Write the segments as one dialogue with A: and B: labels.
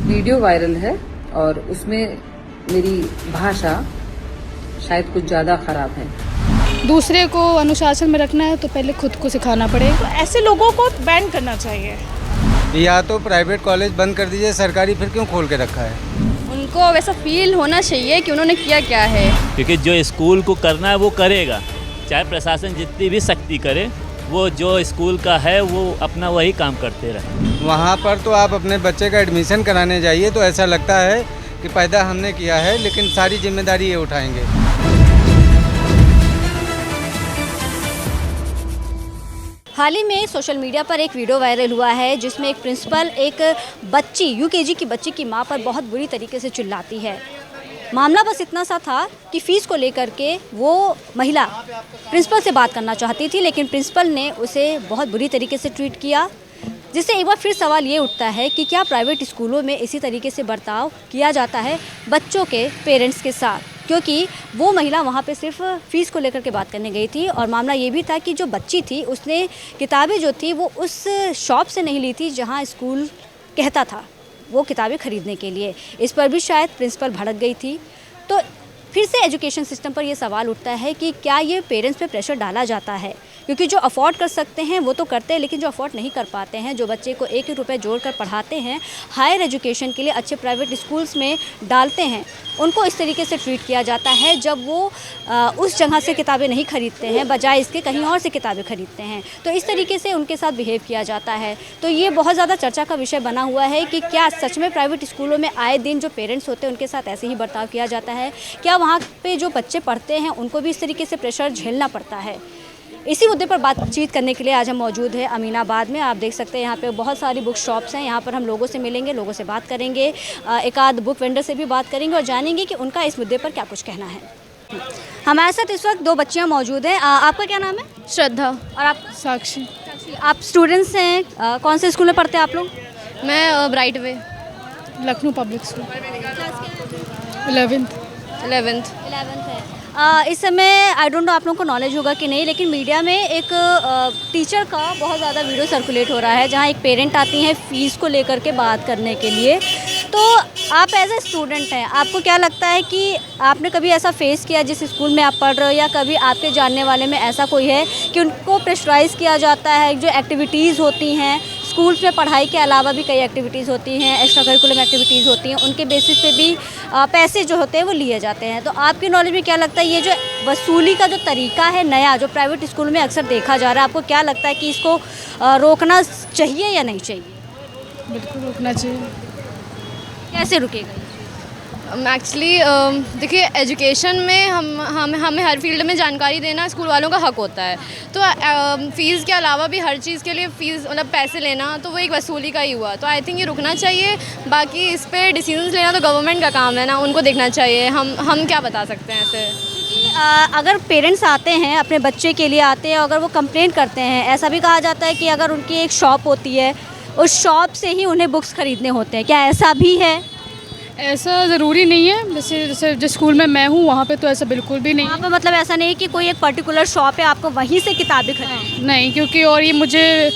A: Video viral है और उसमें मेरी भाषा शायद कुछ ज़्यादा खराब है।
B: दूसरे को अनुशासन में रखना है तो पहले खुद को सिखाना पड़ेगा।
C: तो ऐसे लोगों को बैन करना चाहिए।
D: या तो प्राइवेट कॉलेज बंद कर दीजिए, सरकारी फिर क्यों खोल के रखा है?
E: उनको वैसा फील होना चाहिए कि उन्होंने किया क्या है,
F: क्योंकि जो स्कूल को करना है वो करेगा, चाहे प्रशासन जितनी भी सख्ती करे, वो जो स्कूल का है वो अपना वही काम करते रहे।
D: वहाँ पर तो आप अपने बच्चे का एडमिशन कराने जाइए तो ऐसा लगता है कि पैदा हमने किया है, लेकिन सारी जिम्मेदारी ये उठाएंगे।
G: हाल ही में सोशल मीडिया पर एक वीडियो वायरल हुआ है जिसमें एक प्रिंसिपल एक बच्ची यूकेजी की बच्ची की मां पर बहुत बुरी तरीके से चिल्लाती है। मामला बस इतना सा था कि फ़ीस को लेकर के वो महिला प्रिंसिपल से बात करना चाहती थी, लेकिन प्रिंसिपल ने उसे बहुत बुरी तरीके से ट्रीट किया, जिससे एक बार फिर सवाल ये उठता है कि क्या प्राइवेट स्कूलों में इसी तरीके से बर्ताव किया जाता है बच्चों के पेरेंट्स के साथ, क्योंकि वो महिला वहाँ पे सिर्फ फ़ीस को लेकर के बात करने गई थी। और मामला ये भी था कि जो बच्ची थी उसने किताबें जो थी वो उस शॉप से नहीं ली थी जहाँ स्कूल कहता था वो किताबें ख़रीदने के लिए। इस पर भी शायद प्रिंसिपल भड़क गई थी। तो फिर से एजुकेशन सिस्टम पर ये सवाल उठता है कि क्या ये पेरेंट्स पे प्रेशर डाला जाता है, क्योंकि जो अफोर्ड कर सकते हैं वो तो करते हैं, लेकिन जो अफोर्ड नहीं कर पाते हैं, जो बच्चे को एक रुपये जोड़ कर पढ़ाते हैं, हायर एजुकेशन के लिए अच्छे प्राइवेट स्कूल्स में डालते हैं, उनको इस तरीके से ट्रीट किया जाता है जब वो उस जगह से किताबें नहीं खरीदते हैं, बजाय इसके कहीं और से किताबें खरीदते हैं। तो इस तरीके से उनके साथ बिहेव किया जाता है। तो ये बहुत ज़्यादा चर्चा का विषय बना हुआ है कि क्या सच में प्राइवेट स्कूलों में आए दिन जो पेरेंट्स होते हैं उनके साथ ऐसे ही बर्ताव किया जाता है? क्या वहाँ पे जो बच्चे पढ़ते हैं उनको भी इस तरीके से प्रेशर झेलना पड़ता है? इसी मुद्दे पर बातचीत करने के लिए आज हम मौजूद हैं अमीनाबाद में। आप देख सकते हैं यहाँ पे बहुत सारी बुक शॉप्स हैं। यहाँ पर हम लोगों से मिलेंगे, लोगों से बात करेंगे, एक आध बुक वेंडर से भी बात करेंगे और जानेंगे कि उनका इस मुद्दे पर क्या कुछ कहना है। हमारे साथ इस वक्त दो बच्चियाँ मौजूद हैं। आपका क्या नाम है?
E: श्रद्धा।
G: और आप?
B: साक्षी।
G: आप स्टूडेंट्स हैं, कौन से स्कूल में पढ़ते हैं आप लोग?
E: मैं bright way
B: Lucknow public school 11th।
G: 11th है। इस समय आई डोंट नो आप लोगों को नॉलेज होगा कि नहीं, लेकिन मीडिया में एक टीचर का बहुत ज़्यादा वीडियो सर्कुलेट हो रहा है जहां एक पेरेंट आती हैं फ़ीस को लेकर के बात करने के लिए। तो आप एज ए स्टूडेंट हैं, आपको क्या लगता है कि आपने कभी ऐसा फेस किया जिस स्कूल में आप पढ़ रहे हो, या कभी आपके जानने वाले में ऐसा कोई है कि उनको प्रेशराइज़ किया जाता है? जो एक्टिविटीज़ होती हैं स्कूल्स में, पढ़ाई के अलावा भी कई एक्टिविटीज़ होती हैं, एक्स्ट्रा करिकुलम एक्टिविटीज़ होती हैं, उनके बेसिस पे भी पैसे जो होते हैं वो लिए जाते हैं। तो आपकी नॉलेज में क्या लगता है ये जो वसूली का जो तरीका है नया, जो प्राइवेट स्कूल में अक्सर देखा जा रहा है, आपको क्या लगता है कि इसको रोकना चाहिए या नहीं चाहिए?
B: बिल्कुल रोकना चाहिए।
G: कैसे रुकेगा?
E: एक्चुअली देखिए, एजुकेशन में हमें हर फील्ड में जानकारी देना स्कूल वालों का हक होता है। तो फ़ीस के अलावा भी हर चीज़ के लिए फ़ीस मतलब पैसे लेना तो वो एक वसूली का ही हुआ। तो आई थिंक ये रुकना चाहिए। बाकी इस पर डिसीजंस लेना तो गवर्नमेंट का काम है ना, उनको देखना चाहिए। हम क्या बता सकते हैं ऐसे?
G: क्योंकि अगर पेरेंट्स आते हैं अपने बच्चे के लिए आते हैं, अगर वो कंप्लेंट करते हैं, ऐसा भी कहा जाता है कि अगर उनकी एक शॉप होती है उस शॉप से ही उन्हें बुक्स खरीदने होते हैं, क्या ऐसा भी है?
B: ऐसा ज़रूरी नहीं है। जैसे जिस स्कूल में मैं हूँ वहाँ पे तो ऐसा बिल्कुल भी नहीं
G: वहाँ पर मतलब ऐसा नहीं है कि कोई एक पर्टिकुलर शॉप है आपको वहीं से किताबें खरीदनी?
B: नहीं, क्योंकि और ये मुझे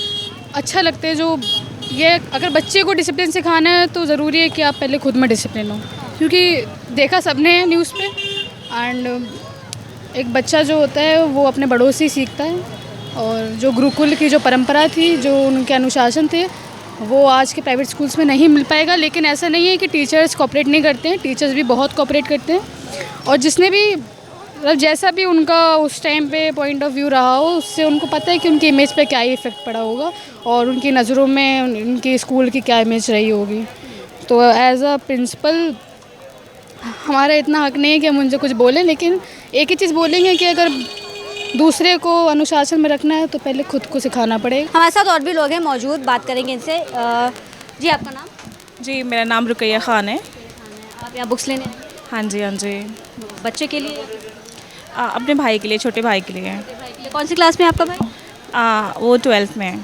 B: अच्छा लगता है जो ये, अगर बच्चे को डिसिप्लिन सिखाना है तो ज़रूरी है कि आप पहले खुद में डिसिप्लिन हो, क्योंकि देखा सबने है न्यूज़ पे। एंड एक बच्चा जो होता है वो अपने बड़ों से ही सीखता है, और जो गुरुकुल की जो परंपरा थी, जो उनके अनुशासन थे, वो आज के प्राइवेट स्कूल्स में नहीं मिल पाएगा। लेकिन ऐसा नहीं है कि टीचर्स कोऑपरेट नहीं करते हैं, टीचर्स भी बहुत कोऑपरेट करते हैं। और जिसने भी मतलब जैसा भी उनका उस टाइम पे पॉइंट ऑफ व्यू रहा हो, उससे उनको पता है कि उनकी इमेज पे क्या इफ़ेक्ट पड़ा होगा और उनकी नज़रों में उनकी स्कूल की क्या इमेज रही होगी। तो एज अ प्रिंसिपल हमारा इतना हक नहीं है कि हम उनसे कुछ बोलें, लेकिन एक ही चीज़ बोलेंगे कि अगर दूसरे को अनुशासन में रखना है तो पहले खुद को सिखाना पड़ेगा।
G: हमारे साथ और भी लोग हैं मौजूद, बात करेंगे इनसे। जी, आपका नाम?
C: जी, मेरा नाम रुकैया ख़ान है।
G: आप यहाँ बुक्स लेने?
C: हाँ जी, हाँ जी।
G: बच्चे के लिए?
C: अपने भाई के लिए, छोटे भाई के लिए।
G: कौन सी क्लास में है आपका भाई?
C: वो 12th में है।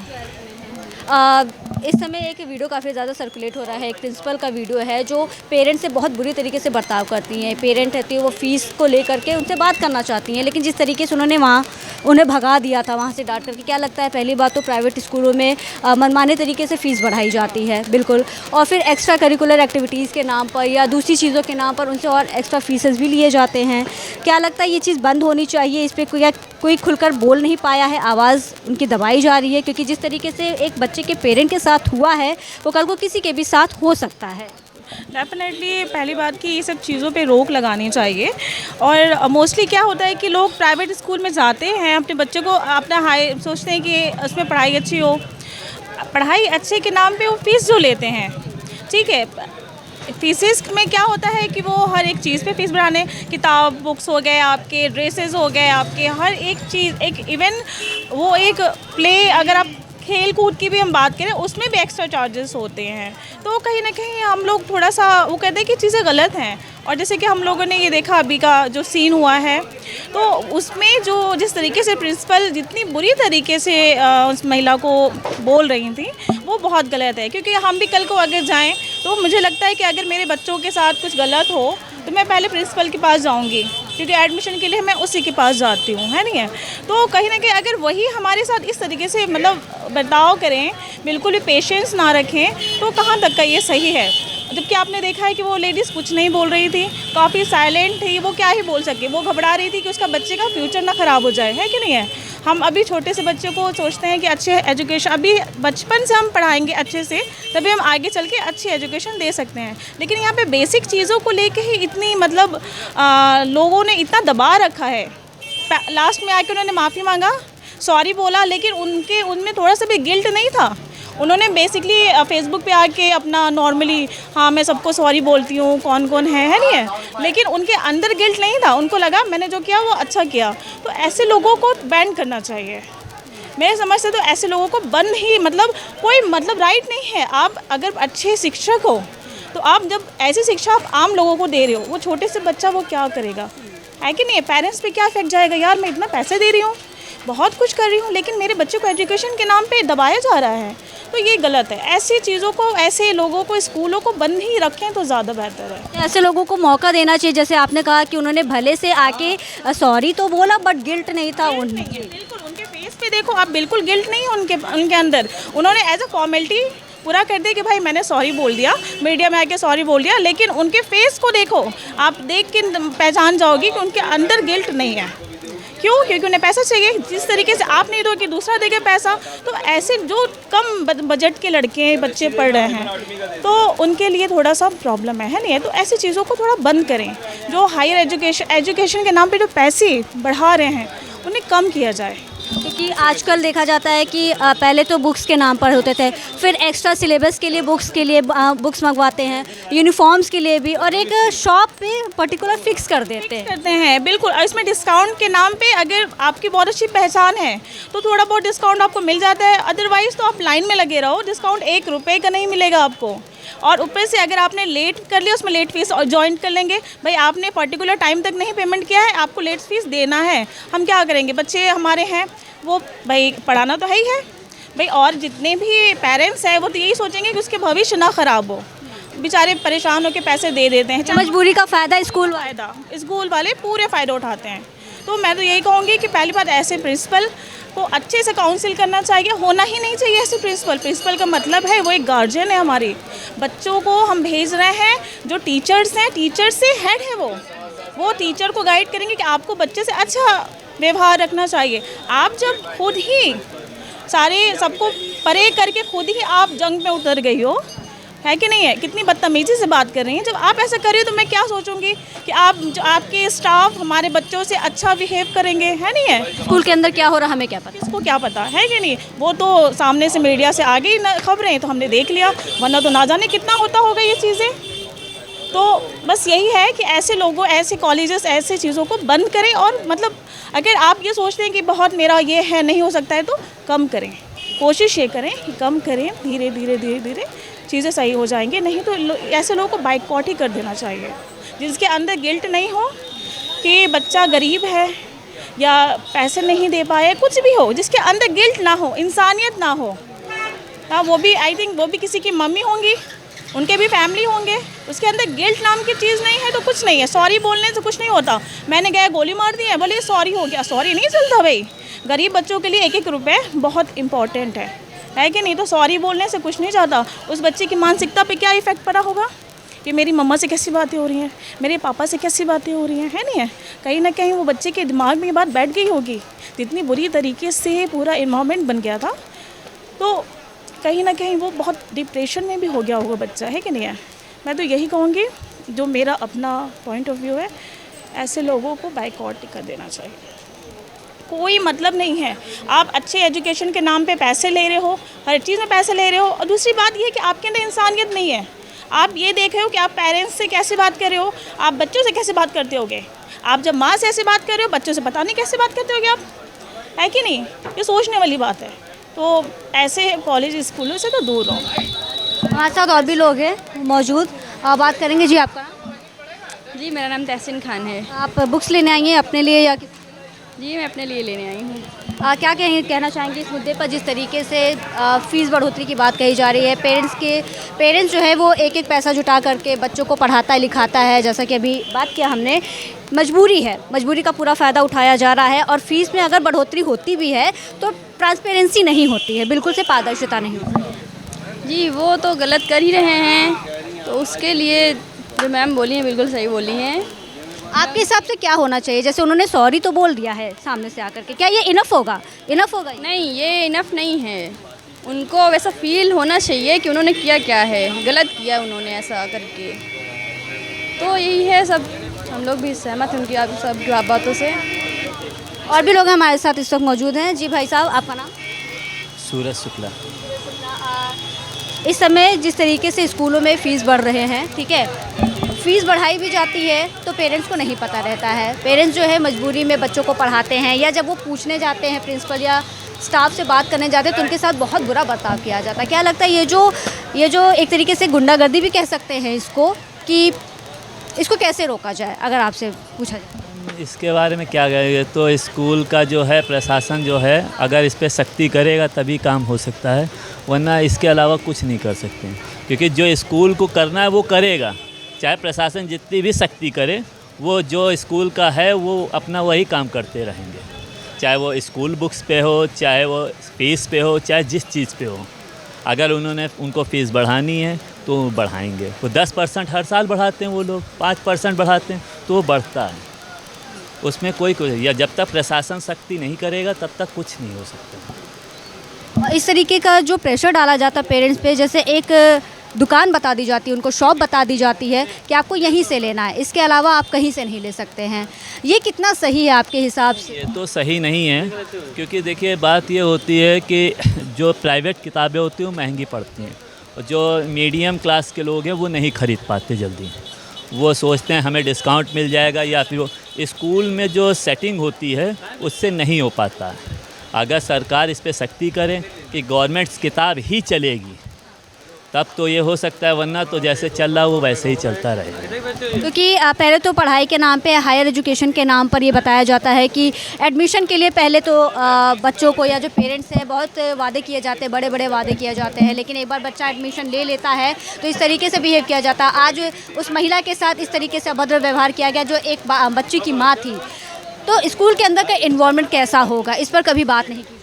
G: इस समय एक वीडियो काफ़ी ज़्यादा सर्कुलेट हो रहा है, एक प्रिंसिपल का वीडियो है जो पेरेंट्स से बहुत बुरी तरीके से बर्ताव करती हैं। पेरेंट रहती है वो फ़ीस को लेकर के उनसे बात करना चाहती हैं, लेकिन जिस तरीके से उन्होंने वहाँ उन्हें भगा दिया था वहाँ से डांट करके, क्या लगता है पहली बात तो प्राइवेट स्कूलों में मनमाने तरीके से फ़ीस बढ़ाई जाती है बिल्कुल, और फिर एक्स्ट्रा करिकुलर एक्टिविटीज़ के नाम पर या दूसरी चीज़ों के नाम पर उनसे और एक्स्ट्रा फीसेस भी लिए जाते हैं। क्या लगता है ये चीज़ बंद होनी चाहिए? इस पर कोई खुलकर बोल नहीं पाया है, आवाज़ उनकी दबाई जा रही है, क्योंकि जिस तरीके से एक बच्चे के पेरेंट के साथ हुआ है वो कल को किसी के भी साथ हो सकता है।
C: डेफिनेटली पहली बात कि ये सब चीज़ों पे रोक लगानी चाहिए। और मोस्टली क्या होता है कि लोग प्राइवेट स्कूल में जाते हैं, अपने बच्चे को अपना हाई सोचते हैं कि उसमें पढ़ाई अच्छी हो, पढ़ाई अच्छे के नाम पे वो फीस जो लेते हैं, ठीक है, फीसेस में क्या होता है कि वो हर एक चीज़ पे फीस बढ़ाने, किताब बुक्स हो गए आपके, ड्रेसेस हो गए आपके, हर एक चीज़, एक इवन वो एक प्ले, अगर आप खेल कूद की भी हम बात करें उसमें भी एक्स्ट्रा चार्जेस होते हैं। तो कहीं ना कहीं हम लोग थोड़ा सा वो कहते हैं कि चीज़ें गलत हैं। और जैसे कि हम लोगों ने ये देखा अभी का जो सीन हुआ है, तो उसमें जो जिस तरीके से प्रिंसिपल जितनी बुरी तरीके से उस महिला को बोल रही थी वो बहुत गलत है। क्योंकि हम भी कल को अगर जाएं तो मुझे लगता है कि अगर मेरे बच्चों के साथ कुछ गलत हो तो मैं पहले प्रिंसिपल के पास जाऊंगी, क्योंकि एडमिशन के लिए मैं उसी के पास जाती हूँ, है नहीं है। तो कहीं ना कहीं अगर वही हमारे साथ इस तरीके से मतलब बर्ताव करें, बिल्कुल भी पेशेंस ना रखें, तो कहाँ तक का ये सही है। जबकि आपने देखा है कि वो लेडीज़ कुछ नहीं बोल रही थी, काफ़ी साइलेंट थी, वो क्या ही बोल सके, वो घबरा रही थी कि उसका बच्चे का फ्यूचर ना ख़राब हो जाए, है कि नहीं है। हम अभी छोटे से बच्चे को सोचते हैं कि अच्छे एजुकेशन अभी बचपन से हम पढ़ाएंगे अच्छे से, तभी हम आगे चल के अच्छी एजुकेशन दे सकते हैं। लेकिन यहाँ पे बेसिक चीज़ों को लेके ही इतनी मतलब लोगों ने इतना दबा रखा है। लास्ट में आके उन्होंने माफ़ी मांगा, सॉरी बोला, लेकिन उनमें थोड़ा सा भी गिल्ट नहीं था। उन्होंने बेसिकली फेसबुक पे आके अपना नॉर्मली, हाँ मैं सबको सॉरी बोलती हूँ, कौन कौन है नहीं है, लेकिन उनके अंदर गिल्ट नहीं था। उनको लगा मैंने जो किया वो अच्छा किया। तो ऐसे लोगों को बैन करना चाहिए। मेरे समझ से तो ऐसे लोगों को बंद ही, मतलब कोई मतलब राइट नहीं है। आप अगर अच्छे शिक्षक हो तो आप जब ऐसी शिक्षा आप आम लोगों को दे रहे हो, वो छोटे से बच्चा वो क्या करेगा, है कि नहीं। पेरेंट्स पे क्या इफेक्ट जाएगा, यार मैं इतना पैसे दे रही हूँ, बहुत कुछ कर रही हूँ, लेकिन मेरे बच्चे को एजुकेशन के नाम पे दबाया जा रहा है। तो ये गलत है। ऐसी चीज़ों को, ऐसे लोगों को, स्कूलों को बंद ही रखें तो ज़्यादा बेहतर है।
G: ऐसे लोगों को मौका देना चाहिए, जैसे आपने कहा कि उन्होंने भले से आके सॉरी तो बोला बट गिल्ट नहीं था उनमें।
C: बिल्कुल उनके फेस पे देखो आप, बिल्कुल गिल्ट नहीं है उनके अंदर। उन्होंने एज अ फॉर्मेलिटी पूरा कर दिया कि भाई मैंने सॉरी बोल दिया, मीडिया में आके सॉरी बोल दिया, लेकिन उनके फेस को देखो, आप देख के पहचान जाओगी कि उनके अंदर गिल्ट नहीं है। क्यों? क्योंकि उन्हें पैसा चाहिए। जिस तरीके से आप नहीं दोगे दूसरा देगा पैसा। तो ऐसे जो कम बजट के लड़के बच्चे पढ़ रहे हैं तो उनके लिए थोड़ा सा प्रॉब्लम है नहीं है। तो ऐसी चीज़ों को थोड़ा बंद करें। जो हायर एजुकेशन के नाम पे जो पैसे बढ़ा रहे हैं उन्हें कम किया जाए।
G: क्योंकि आजकल देखा जाता है कि पहले तो बुक्स के नाम पर होते थे, फिर एक्स्ट्रा सिलेबस के लिए बुक्स मंगवाते हैं, यूनिफॉर्म्स के लिए भी, और एक शॉप पे पर्टिकुलर फिक्स कर देते
C: हैं। बिल्कुल। और इसमें डिस्काउंट के नाम पे अगर आपकी बहुत अच्छी पहचान है तो थोड़ा बहुत डिस्काउंट आपको मिल जाता है। अदरवाइज़ तो आप लाइन में लगे रहो, डिस्काउंट 1 रुपये का नहीं मिलेगा आपको। और ऊपर से अगर आपने लेट कर लिया उसमें लेट फीस और जॉइंट कर लेंगे। भाई आपने पर्टिकुलर टाइम तक नहीं पेमेंट किया है, आपको लेट फीस देना है। हम क्या करेंगे, बच्चे हमारे हैं वो भाई पढ़ाना तो है ही है भाई। और जितने भी पेरेंट्स हैं वो तो यही सोचेंगे कि उसके भविष्य ना ख़राब हो। बेचारे परेशान होकर पैसे दे देते हैं।
G: मजबूरी का फ़ायदा
C: स्कूल वाले पूरे फ़ायदा उठाते हैं। तो मैं तो यही कहूँगी कि पहली बात ऐसे प्रिंसिपल को अच्छे से काउंसिल करना चाहिए। होना ही नहीं चाहिए ऐसे प्रिंसिपल का मतलब है वो एक गार्जियन है। हमारे बच्चों को हम भेज रहे हैं, जो टीचर्स हैं, टीचर से हेड है वो टीचर को गाइड करेंगे कि आपको बच्चे से अच्छा व्यवहार रखना चाहिए। आप जब खुद ही सारे सबको परे करके खुद ही आप जंग में उतर गई हो, है कि नहीं है, कितनी बदतमीजी से बात कर रही हैं। जब आप ऐसा कर रही हो तो मैं क्या सोचूंगी कि आपके स्टाफ हमारे बच्चों से अच्छा बिहेव करेंगे, है नहीं है।
G: स्कूल के अंदर क्या हो रहा हमें क्या पता,
C: इसको क्या पता है कि नहीं। वो तो सामने से मीडिया से आ गई खबरें तो हमने देख लिया, वरना तो ना जाने कितना होता होगा ये चीज़ें। तो बस यही है कि ऐसे लोगों, ऐसे कॉलेजेस ऐसे चीज़ों को बंद करें। और मतलब अगर आप ये सोचते हैं कि बहुत मेरा ये है नहीं हो सकता है तो कम करें, कोशिश ये करें कि कम करें। धीरे धीरे चीज़ें सही हो जाएंगी। नहीं तो ऐसे लोगों को बाइकआउट ही कर देना चाहिए, जिसके अंदर गिल्ट नहीं हो कि बच्चा गरीब है या पैसे नहीं दे पाए, कुछ भी हो, जिसके अंदर गिल्ट ना हो, इंसानियत ना हो, हाँ, वो भी आई थिंक वो भी किसी की मम्मी होंगी, उनके भी फैमिली होंगे। उसके अंदर गिल्ट नाम की चीज़ नहीं है तो कुछ नहीं है। सॉरी बोलने से कुछ नहीं होता। मैंने गया गोली मार दी है, बोले सॉरी हो गया, सॉरी नहीं चलता भाई। गरीब बच्चों के लिए एक एक रुपये बहुत इंपॉर्टेंट है कि नहीं? तो सॉरी बोलने से कुछ नहीं जाता। उस बच्चे की मानसिकता पे क्या इफ़ेक्ट पड़ा होगा कि मेरी मम्मा से कैसी बातें हो रही हैं, मेरे पापा से कैसी बातें हो रही हैं, है नहीं है? कहीं ना कहीं वो बच्चे के दिमाग में ये बात बैठ गई होगी। इतनी बुरी तरीके से पूरा इन्वायरमेंट बन गया था, तो कहीं ना कहीं वो बहुत डिप्रेशन में भी हो गया होगा बच्चा, है कि नहीं है? मैं तो यही कहूँगी, जो मेरा अपना पॉइंट ऑफ व्यू है, ऐसे लोगों को बाइकआउट कर देना चाहिए। कोई मतलब नहीं है। आप अच्छे एजुकेशन के नाम पे पैसे ले रहे हो, हर चीज़ में पैसे ले रहे हो, और दूसरी बात ये है कि आपके अंदर इंसानियत नहीं है। आप ये देख रहे हो कि आप पेरेंट्स से कैसे बात कर रहे हो, आप बच्चों से कैसे बात करते होगे। आप जब माँ से ऐसे बात कर रहे हो, बच्चों से पता नहीं कैसे बात करते होगे आप, है कि नहीं? ये सोचने वाली बात है। तो ऐसे कॉलेज स्कूलों से तो दूर रहो।
G: हमारे साथ और भी लोग हैं मौजूद, बात करेंगे। जी आपका नाम?
H: जी मेरा नाम तहसीन खान है।
G: आप बुक्स लेने आई हैं अपने लिए या
H: जी मैं अपने लिए लेने आई हूँ।
G: क्या कहना चाहेंगे इस मुद्दे पर, जिस तरीके से फ़ीस बढ़ोतरी की बात कही जा रही है? पेरेंट्स जो है वो एक एक पैसा जुटा करके बच्चों को पढ़ाता है लिखाता है, जैसा कि अभी बात किया हमने। मजबूरी है, मजबूरी का पूरा फ़ायदा उठाया जा रहा है, और फ़ीस में अगर बढ़ोतरी होती भी है तो ट्रांसपेरेंसी नहीं होती है, बिल्कुल से पारदर्शिता नहीं होती है।
H: जी वो तो गलत कर ही रहे हैं, तो उसके लिए जो मैम बोली हैं बिल्कुल सही बोली हैं।
G: आपके हिसाब से क्या होना चाहिए? जैसे उन्होंने सॉरी तो बोल दिया है सामने से आकर के, क्या ये इनफ होगा? इनफ होगा ये?
H: नहीं, ये इनफ नहीं है। उनको वैसा फील होना चाहिए कि उन्होंने किया क्या है, गलत किया उन्होंने ऐसा करके। तो यही है, सब हम लोग भी सहमत हैं उनकी सब बातों से।
G: और भी लोग हमारे साथ इस वक्त मौजूद हैं। जी भाई साहब, आपका नाम?
F: सूरज शुक्ला।
G: इस समय जिस तरीके से स्कूलों में फ़ीस बढ़ रहे हैं, ठीक है, फ़ीस बढ़ाई भी जाती है तो पेरेंट्स को नहीं पता रहता है। पेरेंट्स जो है मजबूरी में बच्चों को पढ़ाते हैं, या जब वो पूछने जाते हैं प्रिंसिपल या स्टाफ से बात करने जाते हैं तो उनके साथ बहुत बुरा बर्ताव किया जाता है। क्या लगता है ये जो एक तरीके से गुंडागर्दी भी कह सकते हैं इसको, कि इसको कैसे रोका जाए, अगर आपसे पूछा जाए?
F: इसके बारे में क्या कहेंगे, तो स्कूल का जो है प्रशासन जो है, अगर इस पर सख्ती करेगा तभी काम हो सकता है, वरना इसके अलावा कुछ नहीं कर सकते। क्योंकि जो स्कूल को करना है वो करेगा, चाहे प्रशासन जितनी भी सख्ती करे, वो जो स्कूल का है वो अपना वही काम करते रहेंगे, चाहे वो स्कूल बुक्स पे हो, चाहे वो फीस पे हो, चाहे जिस चीज़ पे हो। अगर उन्होंने उनको फ़ीस बढ़ानी है तो बढ़ाएंगे। वो 10% हर साल बढ़ाते हैं, वो लोग 5% बढ़ाते हैं, तो वो बढ़ता है, उसमें कोई या जब तक प्रशासन सख्ती नहीं करेगा तब तक कुछ नहीं हो सकता।
G: इस तरीके का जो प्रेशर डाला जाता है पेरेंट्स पे, जैसे एक दुकान बता दी जाती है, उनको शॉप बता दी जाती है कि आपको यहीं से लेना है, इसके अलावा आप कहीं से नहीं ले सकते हैं, ये कितना सही है आपके हिसाब से?
F: ये तो सही नहीं है, क्योंकि देखिए बात ये होती है कि जो प्राइवेट किताबें होती हैं वो महंगी पड़ती हैं, और जो मीडियम क्लास के लोग हैं वो नहीं ख़रीद पाते जल्दी। वो सोचते हैं हमें डिस्काउंट मिल जाएगा, या फिर वो स्कूल में जो सेटिंग होती है उससे नहीं हो पाता है। अगर सरकार इस पर सख्ती करे कि गवर्नमेंट किताब ही चलेगी तब तो ये हो सकता है, वरना तो जैसे चल रहा वो वैसे ही चलता रहेगा।
G: क्योंकि पहले तो पढ़ाई के नाम पे, हायर एजुकेशन के नाम पर ये बताया जाता है कि एडमिशन के लिए पहले तो बच्चों को या जो पेरेंट्स हैं बहुत वादे किए जाते हैं, बड़े बड़े वादे किए जाते हैं, लेकिन एक बार बच्चा एडमिशन ले लेता है तो इस तरीके से बिहेव किया जाता है। आज उस महिला के साथ इस तरीके से अभद्र व्यवहार किया गया जो एक बच्ची की माँ थी। तो स्कूल के अंदर का इन्वायरमेंट कैसा होगा, इस पर कभी बात नहीं की?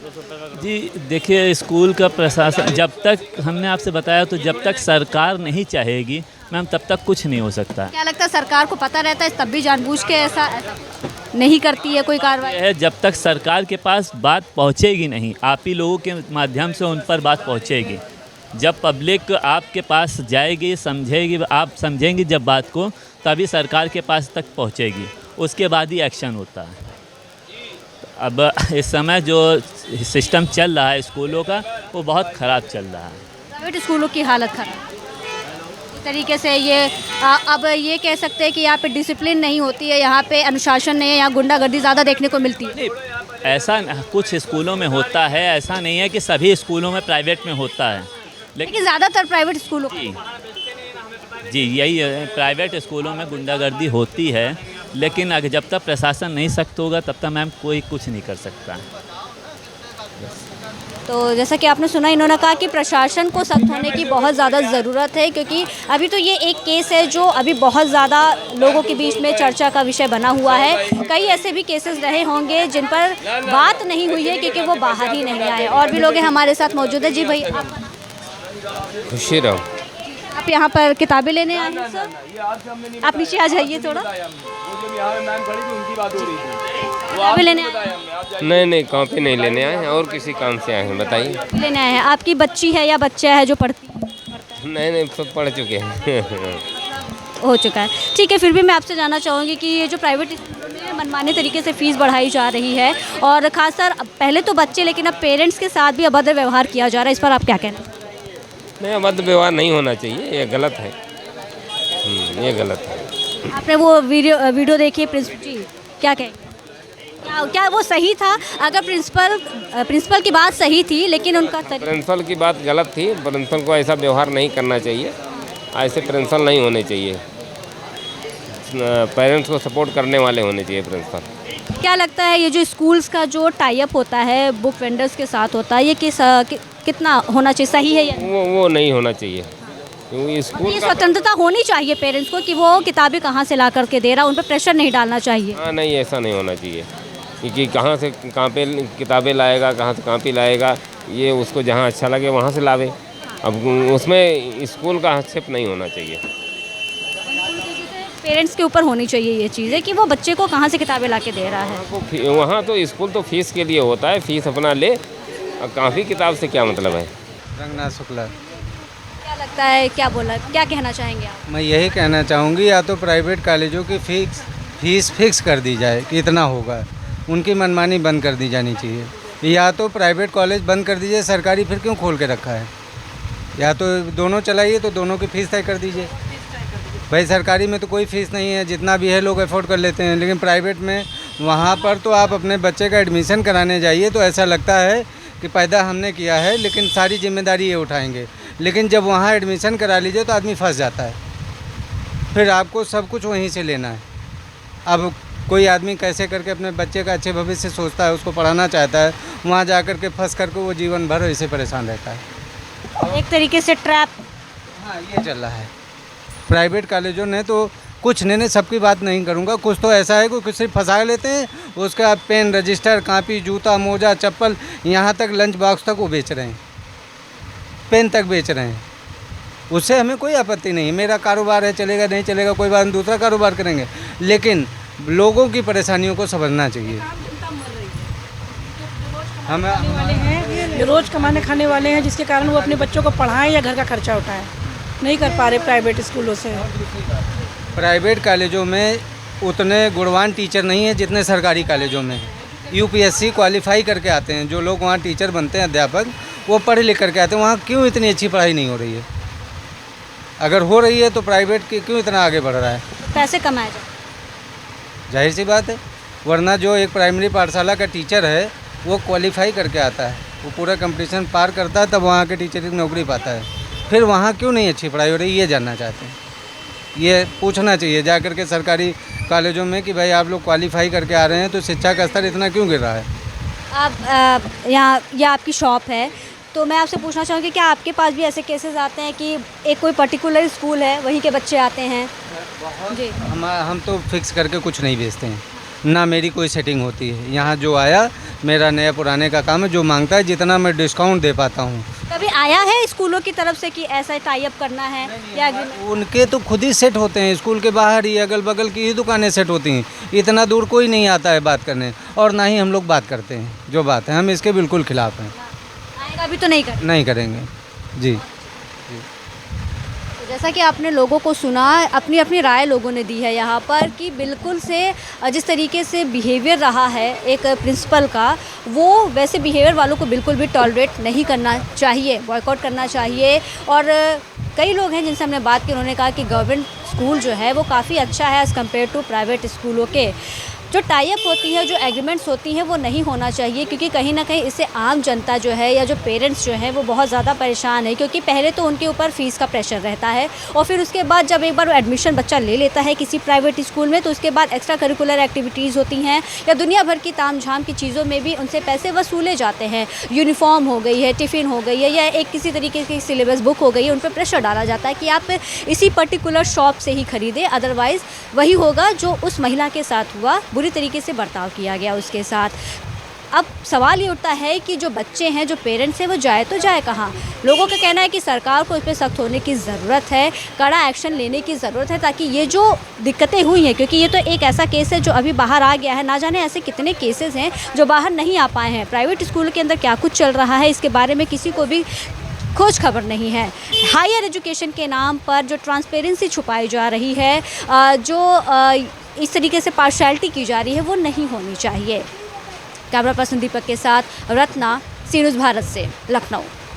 F: जी देखिए, स्कूल का प्रशासन, जब तक हमने आपसे बताया, तो जब तक सरकार नहीं चाहेगी मैम तब तक कुछ नहीं हो सकता।
G: क्या लगता है सरकार को पता रहता है तब भी जानबूझ के ऐसा नहीं करती है कोई कार्रवाई?
F: है, जब तक सरकार के पास बात पहुंचेगी नहीं, आप ही लोगों के माध्यम से उन पर बात पहुंचेगी। जब पब्लिक आपके पास जाएगी, समझेगी, आप समझेंगी जब बात को, तभी सरकार के पास तक पहुंचेगी, उसके बाद ही एक्शन होता है। अब इस समय जो सिस्टम चल रहा है स्कूलों का वो बहुत ख़राब चल रहा है।
G: प्राइवेट स्कूलों की हालत खराब इस तरीके से, ये अब ये कह सकते हैं कि यहाँ पे डिसिप्लिन नहीं होती है, यहाँ पे अनुशासन नहीं है, यहाँ गुंडागर्दी ज़्यादा देखने को मिलती है।
F: ऐसा कुछ स्कूलों में होता है, ऐसा नहीं है कि सभी स्कूलों में प्राइवेट में होता है,
G: लेकिन ज़्यादातर प्राइवेट स्कूलों
F: जी यही है, प्राइवेट स्कूलों में गुंडागर्दी होती है, लेकिन अगर जब तक प्रशासन नहीं सख्त होगा तब तक मैम कोई कुछ नहीं कर सकता।
G: तो जैसा कि आपने सुना, इन्होंने कहा कि प्रशासन को सख्त होने की बहुत ज़्यादा ज़रूरत है, क्योंकि अभी तो ये एक केस है जो अभी बहुत ज़्यादा लोगों के बीच में चर्चा का विषय बना हुआ है। कई ऐसे भी केसेस रहे होंगे जिन पर बात नहीं हुई है क्योंकि वो बाहर ही नहीं आए। और भी लोग हैं हमारे साथ मौजूद है। जी भाई,
I: खुशी रहो।
G: आप यहाँ पर किताबें लेने आए हैं सर? आप नीचे आ जाइए थोड़ा। किताबें लेने आए हैं?
I: नहीं, कॉपी नहीं लेने आए हैं, और किसी काम से आए हैं। बताइए।
G: लेने आए हैं। आपकी बच्ची है या बच्चा है जो पढ़ती है?
I: नहीं, सब पढ़ चुके हैं।
G: हो चुका है, ठीक है। फिर भी मैं आपसे जानना चाहूँगी कि ये जो प्राइवेट स्कूल में मनमाने तरीके से फ़ीस बढ़ाई जा रही है, और ख़ासकर पहले तो बच्चे, लेकिन अब पेरेंट्स के साथ भी अभद्र व्यवहार किया जा रहा है, इस पर आप क्या कहना हैं?
I: नहीं, अभद्र व्यवहार नहीं होना चाहिए, ये गलत है। ये गलत है।
G: आपने वो वीडियो देखी प्रिंसिपल जी, क्या कहें? क्या वो सही था? अगर प्रिंसिपल की बात सही थी, लेकिन उनका
I: प्रिंसिपल की बात गलत थी। प्रिंसिपल को ऐसा व्यवहार नहीं करना चाहिए, ऐसे प्रिंसिपल नहीं होने चाहिए। पेरेंट्स को सपोर्ट करने वाले होने चाहिए प्रिंसिपल।
G: क्या लगता है ये जो स्कूल्स का जो टाई अप होता है बुक वेंडर्स के साथ होता है, ये कितना होना चाहिए, सही है या
I: वो नहीं होना चाहिए, क्योंकि स्कूल
G: ये स्वतंत्रता होनी चाहिए पेरेंट्स को कि वो किताबें कहाँ से ला करके दे रहा, उन पर प्रेशर नहीं डालना चाहिए।
I: हाँ, नहीं, ऐसा नहीं होना चाहिए, क्योंकि कहाँ से पे किताबें लाएगा, कहाँ से कॉपी लाएगा, ये उसको जहाँ अच्छा लगे वहाँ से लावे। अब उसमें स्कूल का हस्तक्षेप नहीं होना चाहिए।
G: पेरेंट्स के ऊपर होनी चाहिए ये चीज़ है कि वो बच्चे को कहाँ से किताबें ला के दे रहा है।
I: वहाँ तो स्कूल तो फीस के लिए होता है, फीस अपना ले, और काफ़ी किताब से क्या मतलब है।
D: रंगनाथ शुक्ला।
G: क्या लगता है, क्या बोला, क्या कहना चाहेंगे आप?
D: मैं यही कहना चाहूँगी, या तो प्राइवेट कॉलेजों की फीस फिक्स कर दी जाए कि इतना होगा, उनकी मनमानी बंद कर दी जानी चाहिए, या तो प्राइवेट कॉलेज बंद कर दीजिए, सरकारी फिर क्यों खोल के रखा है? या तो दोनों चलाइए, तो दोनों की फ़ीस तय कर दीजिए। भाई सरकारी में तो कोई फ़ीस नहीं है, जितना भी है लोग अफोर्ड कर लेते हैं, लेकिन प्राइवेट में वहाँ पर तो आप अपने बच्चे का एडमिशन कराने जाइए तो ऐसा लगता है कि पैदा हमने किया है, लेकिन सारी जिम्मेदारी ये उठाएंगे। लेकिन जब वहाँ एडमिशन करा लीजिए तो आदमी फंस जाता है, फिर आपको सब कुछ वहीं से लेना है। अब कोई आदमी कैसे करके अपने बच्चे का अच्छे भविष्य सोचता है, उसको पढ़ाना चाहता है, वहाँ जा कर के फंस करके वो जीवन भर ऐसे परेशान रहता है।
G: एक तरीके से ट्रैप।
D: हाँ, ये चल रहा है। प्राइवेट कॉलेजों ने तो कुछ नहीं, सबकी बात नहीं करूँगा, कुछ तो ऐसा है कि सिर्फ फंसा लेते हैं, उसका पेन, रजिस्टर, कापी, जूता, मोजा, चप्पल, यहाँ तक लंच बॉक्स तक वो बेच रहे हैं, पेन तक बेच रहे हैं। उससे हमें कोई आपत्ति नहीं, मेरा कारोबार है, चलेगा नहीं चलेगा कोई बात, हम दूसरा कारोबार करेंगे, लेकिन लोगों की परेशानियों को समझना चाहिए। हम
J: वाले हैं जो रोज़ कमाने खाने वाले हैं, जिसके कारण वो अपने बच्चों को पढ़ाएं या घर का खर्चा उठाएं, नहीं कर पा रहे प्राइवेट स्कूलों से।
D: प्राइवेट कॉलेजों में उतने गुणवान टीचर नहीं है जितने सरकारी कॉलेजों में। यूपीएससी क्वालिफाई करके आते हैं जो लोग वहाँ टीचर बनते हैं, अध्यापक, वो पढ़े लिख करके आते हैं। वहाँ क्यों इतनी अच्छी पढ़ाई नहीं हो रही है? अगर हो रही है तो प्राइवेट की क्यों इतना आगे बढ़ रहा है?
G: पैसे कमाए जाए,
D: जाहिर सी बात है, वरना जो एक प्राइमरी पाठशाला का टीचर है वो क्वालिफाई करके आता है, वो पूरा कंपटीशन पार करता है, तब वहाँ के टीचर की नौकरी पाता है। फिर वहाँ क्यों नहीं अच्छी पढ़ाई हो रही, ये जानना चाहते हैं। ये पूछना चाहिए जा कर के सरकारी कॉलेजों में कि भाई आप लोग क्वालिफाई करके आ रहे हैं तो शिक्षा का स्तर इतना क्यों गिर रहा है?
G: आप यहाँ यह आपकी शॉप है, तो मैं आपसे पूछना चाहूँगी क्या आपके पास भी ऐसे केसेस आते हैं कि एक कोई पर्टिकुलर स्कूल है वहीं के बच्चे आते हैं? जी,
D: हम तो फिक्स करके कुछ नहीं बेचते हैं, ना मेरी कोई सेटिंग होती है। यहाँ जो आया मेरा नया पुराने का काम है, जो मांगता है जितना मैं डिस्काउंट दे पाता हूँ।
G: कभी आया है स्कूलों की तरफ से कि ऐसा टाई अप करना है या
D: उनके तो खुद ही सेट होते हैं, स्कूल के बाहर ही अगल बगल की ही दुकानें सेट होती हैं, इतना दूर कोई नहीं आता है बात करने, और ना ही हम लोग बात करते हैं। जो बात है हम इसके बिल्कुल खिलाफ हैं।
G: आएगा भी तो नहीं
D: करेंगे जी।
G: जैसा कि आपने लोगों को सुना, अपनी अपनी राय लोगों ने दी है यहाँ पर कि बिल्कुल से जिस तरीके से बिहेवियर रहा है एक प्रिंसिपल का, वो वैसे बिहेवियर वालों को बिल्कुल भी टॉलरेट नहीं करना चाहिए, बॉयकॉट करना चाहिए। और कई लोग हैं जिनसे हमने बात की, उन्होंने कहा कि गवर्नमेंट स्कूल जो है वो काफ़ी अच्छा है एज़ कम्पेयर टू प्राइवेट स्कूलों के। जो टाई अप होती है, जो एग्रीमेंट्स होती हैं वो नहीं होना चाहिए, क्योंकि कहीं ना कहीं इससे आम जनता जो है या जो पेरेंट्स जो हैं वो बहुत ज़्यादा परेशान है। क्योंकि पहले तो उनके ऊपर फ़ीस का प्रेशर रहता है और फिर उसके बाद जब एक बार वो एडमिशन बच्चा ले लेता है किसी प्राइवेट स्कूल में, तो उसके बाद एक्स्ट्रा करिकुलर एक्टिविटीज़ होती हैं या दुनिया भर की तामझाम की चीज़ों में भी उनसे पैसे वसूले जाते हैं। यूनिफॉर्म हो गई है, टिफ़िन हो गई है या एक किसी तरीके की सिलेबस बुक हो गई है, उन पर प्रेशर डाला जाता है कि आप इसी पर्टिकुलर शॉप से ही खरीदें, अदरवाइज़ वही होगा जो उस महिला के साथ हुआ, बुरी तरीके से बर्ताव किया गया उसके साथ। अब सवाल ये उठता है कि जो बच्चे हैं, जो पेरेंट्स हैं, वो जाए तो जाए कहाँ। लोगों का कहना है कि सरकार को इस पर सख्त होने की ज़रूरत है, कड़ा एक्शन लेने की ज़रूरत है, ताकि ये जो दिक्कतें हुई हैं, क्योंकि ये तो एक ऐसा केस है जो अभी बाहर आ गया है, ना जाने ऐसे कितने केसेस हैं जो बाहर नहीं आ पाए हैं। प्राइवेट स्कूल के अंदर क्या कुछ चल रहा है इसके बारे में किसी को भी खोज खबर नहीं है। हायर एजुकेशन के नाम पर जो ट्रांसपेरेंसी छुपाई जा रही है, जो इस तरीके से पार्शियलिटी की जा रही है, वो नहीं होनी चाहिए। कैमरा पर्सन दीपक के साथ रत्ना, सी न्यूज़ भारत से, लखनऊ।